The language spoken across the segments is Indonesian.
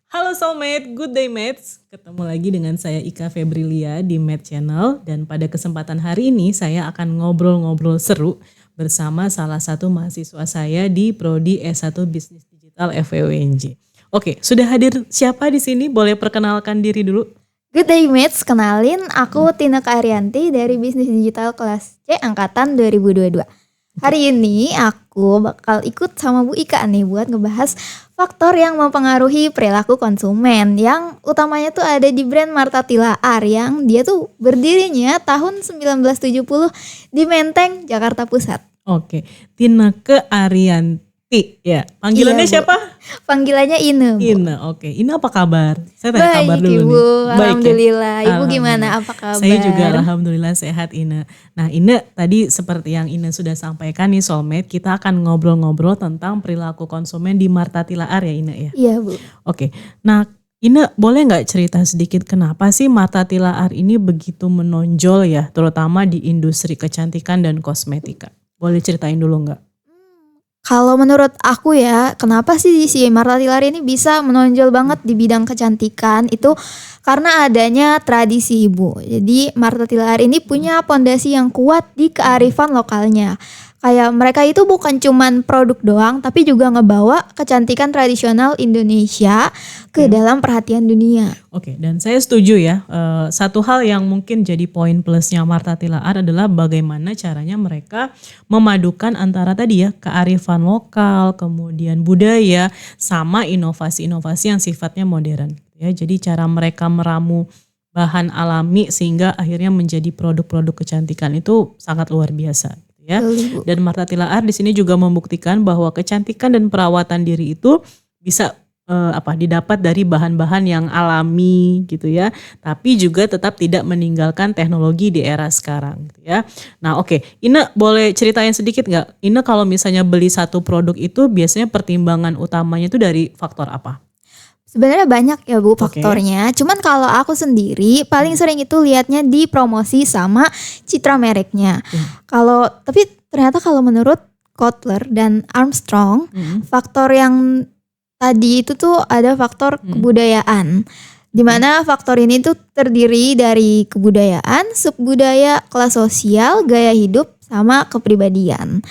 Halo Soulmate, good day mates. Ketemu lagi dengan saya Ika Febrilia di Mate Channel dan pada kesempatan hari ini saya akan ngobrol-ngobrol seru bersama salah satu mahasiswa saya di Prodi S1 Bisnis Digital FEUNJ. Oke, sudah hadir siapa di sini? Boleh perkenalkan diri dulu? Good day mates, kenalin aku Tina Arianti dari Bisnis Digital kelas C angkatan 2022. Hari ini aku bakal ikut sama Bu Ika nih buat ngebahas faktor yang mempengaruhi perilaku konsumen yang utamanya tuh ada di brand Martha Tilaar yang dia tuh berdirinya tahun 1970 di Menteng, Jakarta Pusat. Oke, Tina Arianti ya. Panggilannya Iya, Bu. siapa? Panggilannya Ine, Bu. Ina, oke. Ina apa kabar? Saya tanya kabar Baik, dulu Ibu. nih. Baik ya? Alhamdulillah. Ibu gimana? Alhamdulillah. Apa kabar? Saya juga alhamdulillah sehat Ina. Nah Ina tadi seperti yang Ina sudah sampaikan nih Soulmate, kita akan ngobrol-ngobrol tentang perilaku konsumen di Martha Tilaar ya Ina ya. Iya, Bu. Oke, nah Ina boleh nggak cerita sedikit kenapa sih Martha Tilaar ini begitu menonjol ya, terutama di industri kecantikan dan kosmetika? Boleh ceritain dulu nggak? Kalau menurut aku ya, kenapa sih si Martha Tilaar ini bisa menonjol banget di bidang kecantikan itu karena adanya tradisi, Ibu. Jadi Martha Tilaar ini punya pondasi yang kuat di kearifan lokalnya. Kayak mereka itu bukan cuman produk doang, tapi juga ngebawa kecantikan tradisional Indonesia ke dalam perhatian dunia. Oke, dan saya setuju ya. Satu hal yang mungkin jadi poin plusnya Martha Tilaar adalah bagaimana caranya mereka memadukan antara tadi ya kearifan lokal, kemudian budaya, sama inovasi-inovasi yang sifatnya modern. Ya, jadi cara mereka meramu bahan alami sehingga akhirnya menjadi produk-produk kecantikan itu sangat luar biasa. Ya. Betul, Bu. Dan Martha Tilaar di sini juga membuktikan bahwa kecantikan dan perawatan diri itu bisa didapat dari bahan-bahan yang alami gitu ya, tapi juga tetap tidak meninggalkan teknologi di era sekarang gitu ya. Nah oke, Ina boleh ceritain sedikit nggak? Ina kalau misalnya beli satu produk itu biasanya pertimbangan utamanya itu dari faktor apa? Sebenarnya banyak ya, Bu, faktornya. Cuman kalau aku sendiri paling sering itu lihatnya di promosi sama citra mereknya. Tapi ternyata kalau menurut Kotler dan Armstrong, faktor yang tadi itu tuh ada faktor kebudayaan. Di mana faktor ini tuh terdiri dari kebudayaan, subbudaya, kelas sosial, gaya hidup, sama kepribadian.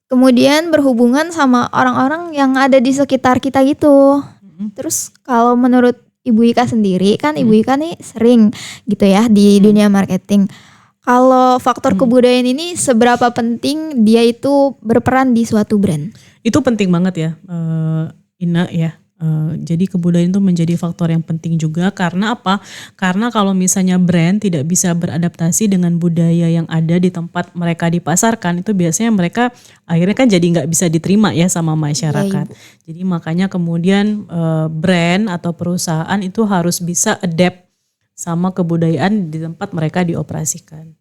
Kemudian berhubungan sama orang-orang yang ada di sekitar kita gitu. Terus kalau menurut Ibu Ika sendiri kan Ibu Ika nih sering gitu ya di dunia marketing. Kalau faktor kebudayaan ini seberapa penting dia itu berperan di suatu brand? Itu penting banget ya, Ina ya. Jadi kebudayaan itu menjadi faktor yang penting juga karena apa? Karena kalau misalnya brand tidak bisa beradaptasi dengan budaya yang ada di tempat mereka dipasarkan, itu biasanya mereka akhirnya kan jadi nggak bisa diterima ya sama masyarakat. Jadi makanya kemudian brand atau perusahaan itu harus bisa adapt sama kebudayaan di tempat mereka dioperasikan.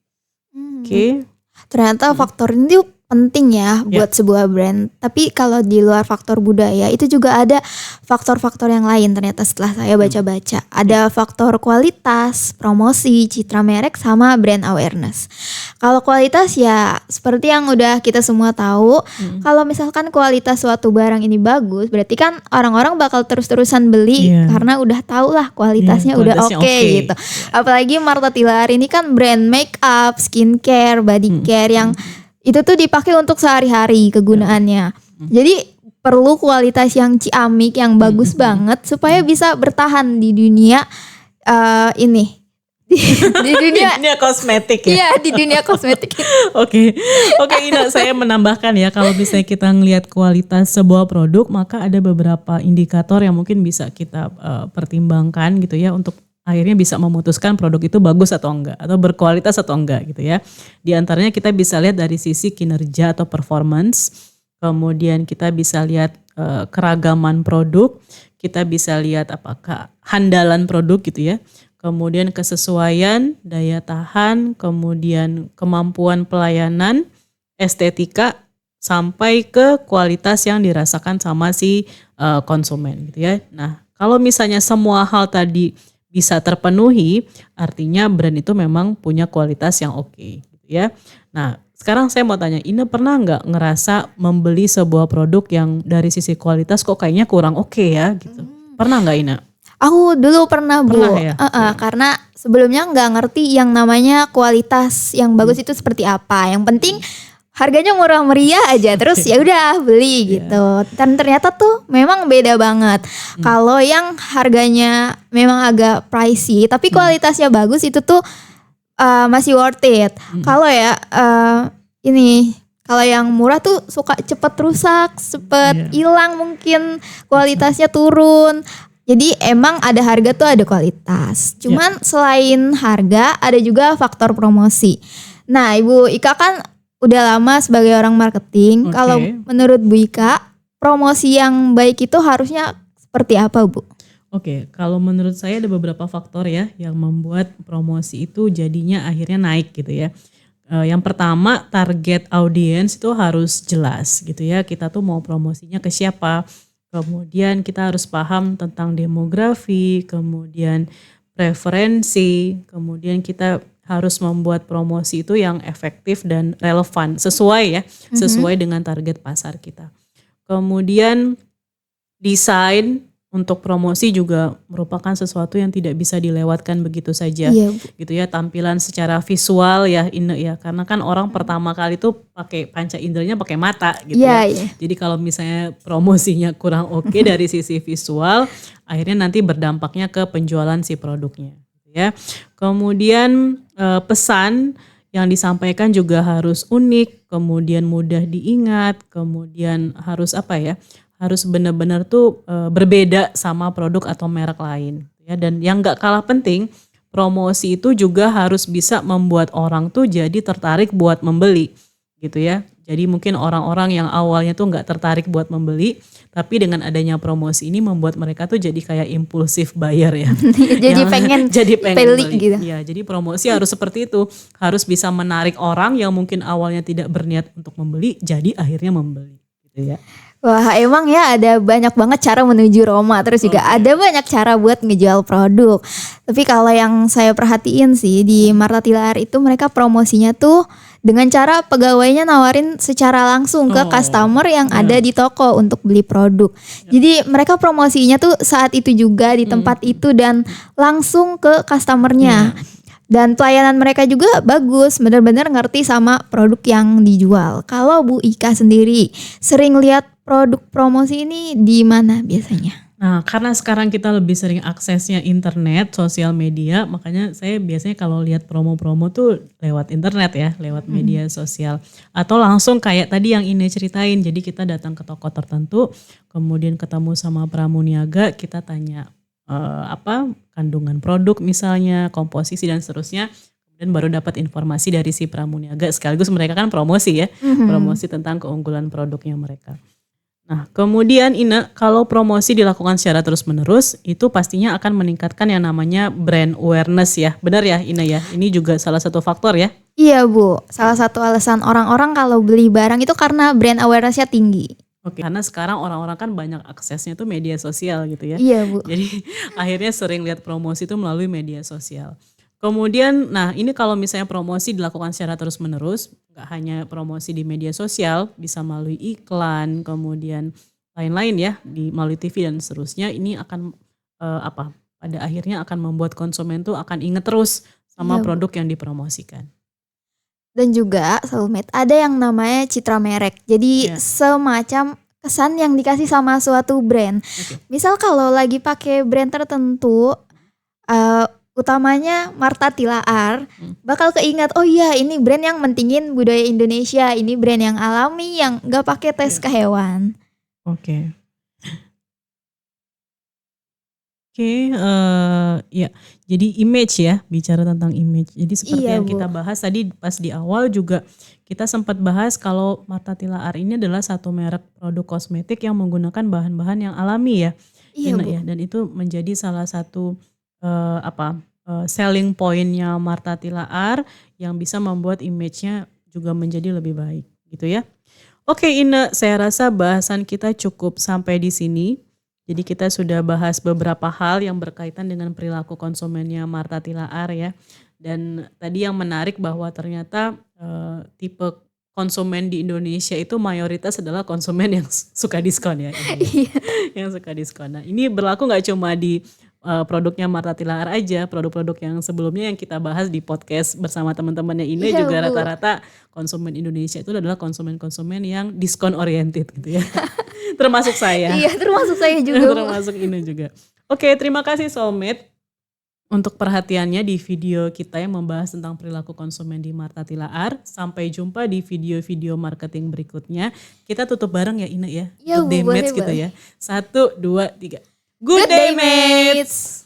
Oke. Ternyata faktor ini tuh penting ya buat sebuah brand. Tapi kalau di luar faktor budaya itu juga ada faktor-faktor yang lain ternyata setelah saya baca-baca. Ada faktor kualitas, promosi, citra merek, sama brand awareness. Kalau kualitas ya seperti yang udah kita semua tahu, kalau misalkan kualitas suatu barang ini bagus, berarti kan orang-orang bakal terus-terusan beli karena udah tahu lah kualitasnya udah oke gitu. Apalagi Martha Tilaar ini kan brand make up, skincare, body care yang itu tuh dipakai untuk sehari-hari kegunaannya. Jadi perlu kualitas yang ciamik, yang bagus banget supaya bisa bertahan di dunia ini. Di dunia kosmetik ya? Iya, di dunia kosmetik. Oke, Ina, saya menambahkan ya kalau misalnya kita ngelihat kualitas sebuah produk, maka ada beberapa indikator yang mungkin bisa kita pertimbangkan gitu ya untuk akhirnya bisa memutuskan produk itu bagus atau enggak atau berkualitas atau enggak gitu ya. Di antaranya kita bisa lihat dari sisi kinerja atau performance, kemudian kita bisa lihat keragaman produk, kita bisa lihat apakah handalan produk gitu ya. Kemudian kesesuaian, daya tahan, kemudian kemampuan pelayanan, estetika, sampai ke kualitas yang dirasakan sama si konsumen gitu ya. Nah, kalau misalnya semua hal tadi bisa terpenuhi, artinya brand itu memang punya kualitas yang oke gitu ya. Nah, sekarang saya mau tanya, Ina pernah nggak ngerasa membeli sebuah produk yang dari sisi kualitas kok kayaknya kurang oke ya gitu? Pernah nggak Ina? Aku dulu pernah Bu, Pernah ya? karena sebelumnya nggak ngerti yang namanya kualitas yang bagus itu seperti apa. Yang penting harganya murah meriah aja, terus ya udah beli Iya. gitu. Dan ternyata tuh memang beda banget. Kalau yang harganya memang agak pricey tapi kualitasnya bagus itu tuh masih worth it. Kalau ya ini kalau yang murah tuh suka cepet rusak, cepet Iya. hilang mungkin kualitasnya turun. Jadi emang ada harga tuh ada kualitas. Cuman selain harga ada juga faktor promosi. Nah, Ibu Ika kan udah lama sebagai orang marketing. Oke. Kalau menurut Bu Ika, promosi yang baik itu harusnya seperti apa, Bu? Oke, kalau menurut saya ada beberapa faktor ya yang membuat promosi itu jadinya akhirnya naik gitu ya. Yang pertama, target audiens itu harus jelas gitu ya. Kita tuh mau promosinya ke siapa. Kemudian kita harus paham tentang demografi, kemudian preferensi, kemudian kita harus membuat promosi itu yang efektif dan relevan sesuai ya, sesuai dengan target pasar kita. Kemudian desain untuk promosi juga merupakan sesuatu yang tidak bisa dilewatkan begitu saja. Iya, Bu. Gitu ya, tampilan secara visual ya Ine ya, karena kan orang pertama kali tuh pakai panca inderanya pakai mata gitu ya. Iya. Jadi kalau misalnya promosinya kurang oke dari sisi visual, akhirnya nanti berdampaknya ke penjualan si produknya gitu ya. Kemudian pesan yang disampaikan juga harus unik, kemudian mudah diingat, kemudian harus apa ya? Harus benar-benar tuh berbeda sama produk atau merek lain ya. Dan yang gak kalah penting, promosi itu juga harus bisa membuat orang tuh jadi tertarik buat membeli gitu ya. Jadi mungkin orang-orang yang awalnya tuh gak tertarik buat membeli, tapi dengan adanya promosi ini membuat mereka tuh jadi kayak impulsif buyer ya. Jadi pengen jadi pengen beli beli gitu. ya. Jadi promosi harus seperti itu, harus bisa menarik orang yang mungkin awalnya tidak berniat untuk membeli jadi akhirnya membeli gitu ya. Wah, emang ya ada banyak banget cara menuju Roma. Terus juga ada banyak cara buat ngejual produk. Tapi kalau yang saya perhatiin sih di Martha Tilaar itu mereka promosinya tuh dengan cara pegawainya nawarin secara langsung ke customer yang ada di toko untuk beli produk. Jadi mereka promosinya tuh saat itu juga di tempat itu dan langsung ke customernya. Dan pelayanan mereka juga bagus, benar-benar ngerti sama produk yang dijual. Kalau Bu Ika sendiri sering lihat produk promosi ini di mana biasanya? Nah, karena sekarang kita lebih sering aksesnya internet, sosial media, makanya saya biasanya kalau lihat promo-promo tuh lewat internet ya, lewat media sosial. Atau langsung kayak tadi yang Ine ceritain, jadi kita datang ke toko tertentu, kemudian ketemu sama pramuniaga, kita tanya apa kandungan produk misalnya, komposisi dan seterusnya, dan baru dapat informasi dari si pramuniaga, sekaligus mereka kan promosi ya, promosi tentang keunggulan produknya mereka. Nah, kemudian Ina, kalau promosi dilakukan secara terus-menerus, itu pastinya akan meningkatkan yang namanya brand awareness ya. Benar ya Ina ya? Ini juga salah satu faktor ya? Iya Bu, salah satu alasan orang-orang kalau beli barang itu karena brand awareness-nya tinggi. Oke, karena sekarang orang-orang kan banyak aksesnya tuh media sosial gitu ya. Iya Bu. Jadi akhirnya sering lihat promosi itu melalui media sosial. Kemudian, nah ini kalau misalnya promosi dilakukan secara terus-menerus, nggak hanya promosi di media sosial, bisa melalui iklan, kemudian lain-lain ya, melalui TV dan seterusnya, ini akan pada akhirnya akan membuat konsumen tuh akan inget terus sama Iya, Bu. produk yang dipromosikan. Dan juga Soulmate ada yang namanya citra merek. Jadi Iya. semacam kesan yang dikasih sama suatu brand. Oke. Misal kalau lagi pakai brand tertentu, utamanya Martha Tilaar, bakal keingat, oh iya ini brand yang mentingin budaya Indonesia, ini brand yang alami yang gak pakai tes ke hewan. Oke. Ya, jadi image ya, bicara tentang image. Jadi seperti Iya, yang Bu. kita bahas tadi pas di awal juga kita sempat bahas kalau Martha Tilaar ini adalah satu merek produk kosmetik yang menggunakan bahan-bahan yang alami ya, Iya, Ina Bu. ya. Dan itu menjadi salah satu selling point-nya Martha Tilaar yang bisa membuat image-nya juga menjadi lebih baik gitu ya. Oke Ina, saya rasa bahasan kita cukup sampai di sini. Jadi kita sudah bahas beberapa hal yang berkaitan dengan perilaku konsumennya Martha Tilaar ya. Dan tadi yang menarik bahwa ternyata tipe konsumen di Indonesia itu mayoritas adalah konsumen yang suka diskon ya. Iya. Yang suka diskon. Nah ini berlaku gak cuma di produknya Martha Tilaar aja, produk-produk yang sebelumnya yang kita bahas di podcast bersama teman-temannya ini Iya, juga Bu. rata-rata konsumen Indonesia itu adalah konsumen-konsumen yang diskon oriented gitu ya. Termasuk saya. Iya, termasuk saya juga, Bu. Termasuk ini juga. Oke, terima kasih Soulmate untuk perhatiannya di video kita yang membahas tentang perilaku konsumen di Martha Tilaar. Sampai jumpa di video-video marketing berikutnya. Kita tutup bareng ya Ina ya. Iya, Good Bu, day boleh, mates gitu boleh. ya. 1, 2, 3. Good day mates.